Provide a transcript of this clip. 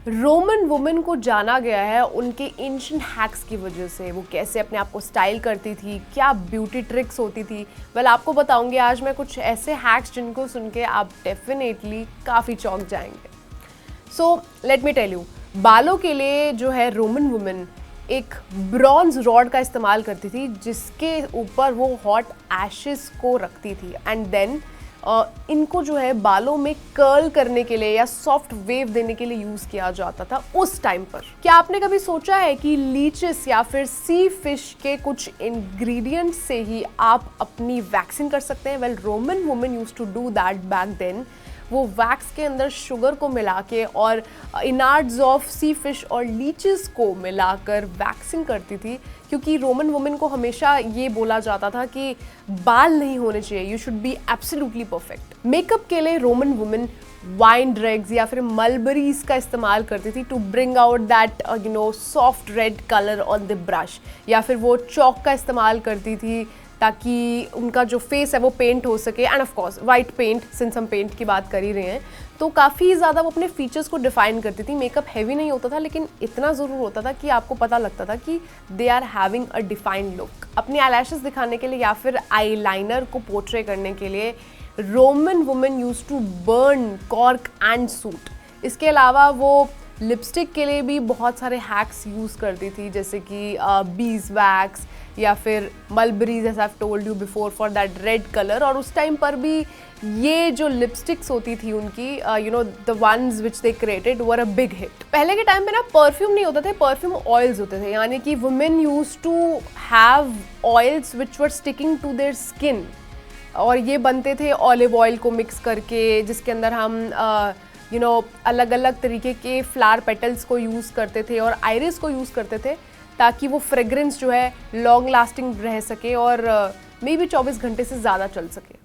Roman women को जाना गया है उनके एंशिएंट हैक्स की वजह से। वो कैसे अपने आप को स्टाइल करती थी, क्या ब्यूटी ट्रिक्स होती थी। आपको बताऊंगी आज मैं कुछ ऐसे हैक्स जिनको सुन के आप डेफिनेटली काफ़ी चौंक जाएंगे। So let me tell you, बालों के लिए जो है रोमन वुमेन एक ब्रॉन्ज रॉड का इस्तेमाल करती थी जिसके ऊपर वो हॉट एशेस को रखती थी एंड देन इनको जो है बालों में कर्ल करने के लिए या सॉफ्ट वेव देने के लिए यूज किया जाता था उस टाइम पर। क्या आपने कभी सोचा है कि लीचेस या फिर सी फिश के कुछ इंग्रेडिएंट्स से ही आप अपनी वैक्सिंग कर सकते हैं? Well, Roman women used to do that back then. वो वैक्स के अंदर शुगर को मिला के और इनार्ड्स ऑफ सी फिश और लीचेस को मिलाकर वैक्सिंग करती थी, क्योंकि रोमन वुमेन को हमेशा ये बोला जाता था कि बाल नहीं होने चाहिए, you should be absolutely perfect. Makeup के लिए रोमन वुमेन वाइन ड्रैग्स या फिर मलबरीज का इस्तेमाल करती थी to bring out that soft red colour on the brush, या फिर वो चौक का इस्तेमाल करती थी ताकि उनका जो फेस है वो पेंट हो सके। And of course white paint, since हम पेंट की बात कर ही रहे हैं, तो काफ़ी ज़्यादा वो अपने फीचर्स को डिफाइन करती थी। मेकअप हैवी नहीं होता था लेकिन इतना ज़रूर होता था कि आपको पता लगता था कि they are having a defined look. अपनी आईलैशेस दिखाने के लिए या फिर आईलाइनर को पोर्ट्रे करने के लिए Roman women use to burn cork and soot. इसके अलावा वो लिपस्टिक के लिए भी बहुत सारे हैक्स यूज़ करती थी, जैसे कि बीज वैक्स या फिर mulberries, as I have told you before, for that red colour. और उस टाइम पर भी ये जो लिपस्टिक्स होती थी उनकी, the ones which they created were a big hit. पहले के टाइम पे ना परफ्यूम नहीं होते थे, परफ्यूम ऑयल्स होते थे, यानी कि women use to have oils which were sticking to their skin, और ये बनते थे ऑलिव ऑयल को मिक्स करके, जिसके अंदर हम अलग अलग तरीके के फ्लावर पेटल्स को यूज़ करते थे और आइरिस को यूज़ करते थे ताकि वो फ्रेग्रेंस जो है लॉन्ग लास्टिंग रह सके और मे बी 24 घंटे से ज़्यादा चल सके।